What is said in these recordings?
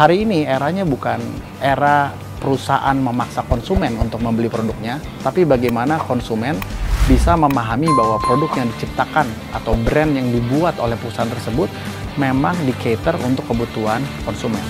Hari ini eranya bukan era perusahaan memaksa konsumen untuk membeli produknya, tapi bagaimana konsumen bisa memahami bahwa produk yang diciptakan atau brand yang dibuat oleh perusahaan tersebut memang di-cater untuk kebutuhan konsumen.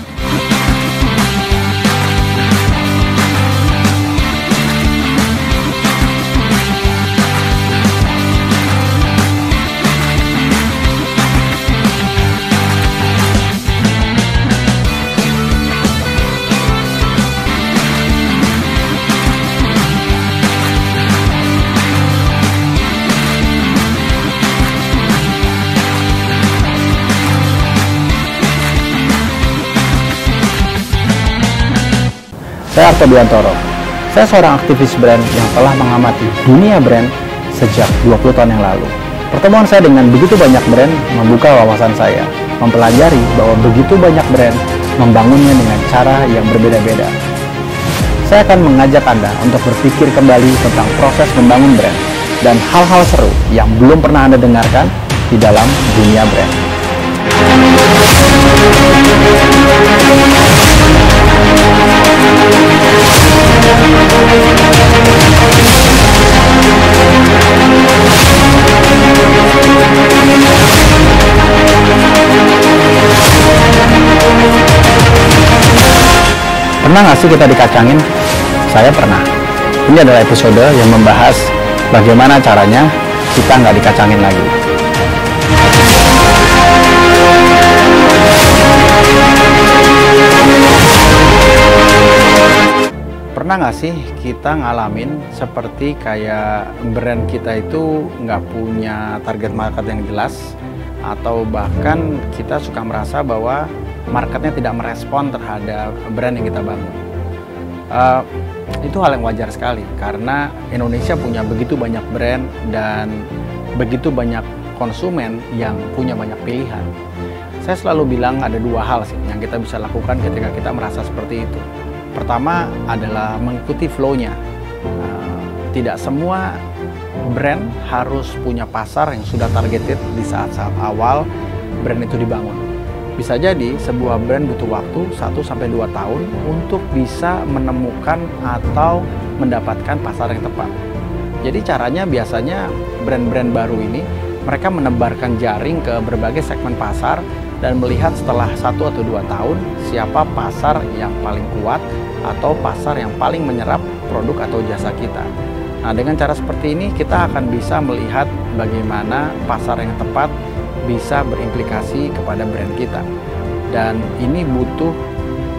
Saya Arto Biantoro. Saya seorang aktivis brand yang telah mengamati dunia brand sejak 20 tahun yang lalu. Pertemuan saya dengan begitu banyak brand membuka wawasan saya, mempelajari bahwa begitu banyak brand membangunnya dengan cara yang berbeda-beda. Saya akan mengajak Anda untuk berpikir kembali tentang proses membangun brand dan hal-hal seru yang belum pernah Anda dengarkan di dalam dunia brand. Pernah nggak sih kita dikacangin? Saya pernah. Ini adalah episode yang membahas bagaimana caranya kita nggak dikacangin lagi. Pernah nggak sih kita ngalamin seperti kayak brand kita itu nggak punya target market yang jelas, atau bahkan kita suka merasa bahwa marketnya tidak merespon terhadap brand yang kita bangun. Itu hal yang wajar sekali karena Indonesia punya begitu banyak brand dan begitu banyak konsumen yang punya banyak pilihan. Saya selalu bilang ada dua hal sih yang kita bisa lakukan ketika kita merasa seperti itu. Pertama adalah mengikuti flow-nya. Tidak semua brand harus punya pasar yang sudah targeted di saat-saat awal brand itu dibangun. Bisa jadi sebuah brand butuh waktu 1-2 tahun untuk bisa menemukan atau mendapatkan pasar yang tepat. Jadi caranya biasanya brand-brand baru ini mereka menebarkan jaring ke berbagai segmen pasar dan melihat setelah 1 atau 2 tahun siapa pasar yang paling kuat atau pasar yang paling menyerap produk atau jasa kita. Nah, dengan cara seperti ini kita akan bisa melihat bagaimana pasar yang tepat bisa berimplikasi kepada brand kita. Dan ini butuh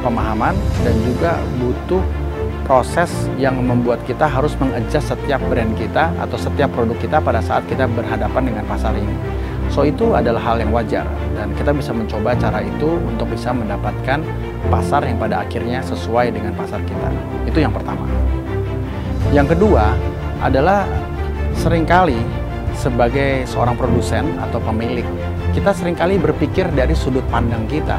pemahaman dan juga butuh proses yang membuat kita harus mengadjust setiap brand kita atau setiap produk kita pada saat kita berhadapan dengan pasar ini. So itu adalah hal yang wajar dan kita bisa mencoba cara itu untuk bisa mendapatkan pasar yang pada akhirnya sesuai dengan pasar kita. Itu yang pertama. Yang kedua adalah seringkali sebagai seorang produsen atau pemilik, kita seringkali berpikir dari sudut pandang kita.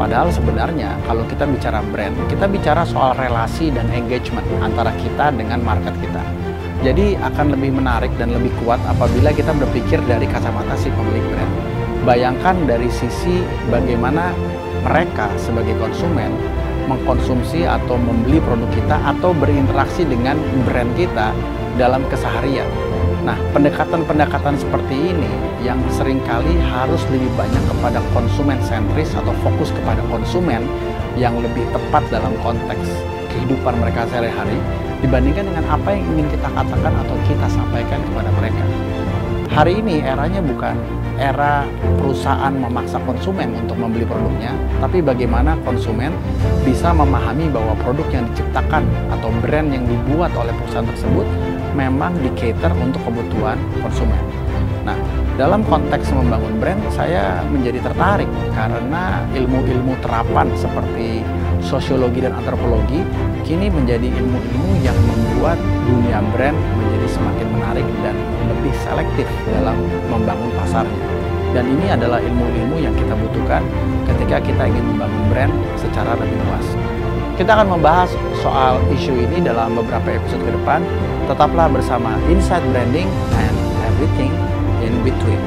Padahal sebenarnya kalau kita bicara brand, kita bicara soal relasi dan engagement antara kita dengan market kita. Jadi akan lebih menarik dan lebih kuat apabila kita berpikir dari kacamata si pemilik brand. Bayangkan dari sisi bagaimana mereka sebagai konsumen mengkonsumsi atau membeli produk kita atau berinteraksi dengan brand kita dalam keseharian. Nah, pendekatan-pendekatan seperti ini yang seringkali harus lebih banyak kepada konsumen sentris atau fokus kepada konsumen yang lebih tepat dalam konteks kehidupan mereka sehari-hari dibandingkan dengan apa yang ingin kita katakan atau kita sampaikan kepada mereka. Hari ini eranya bukan era perusahaan memaksa konsumen untuk membeli produknya, tapi bagaimana konsumen bisa memahami bahwa produk yang diciptakan atau brand yang dibuat oleh perusahaan tersebut memang di-cater untuk kebutuhan konsumen. Nah, dalam konteks membangun brand, saya menjadi tertarik karena ilmu-ilmu terapan seperti sosiologi dan antropologi kini menjadi ilmu-ilmu yang membuat dunia brand menjadi semakin menarik dan lebih selektif dalam membangun pasarnya. Dan ini adalah ilmu-ilmu yang kita butuhkan ketika kita ingin membangun brand secara lebih luas. Kita akan membahas soal isu ini dalam beberapa episode ke depan. Tetaplah bersama Inside Branding and Everything in Between.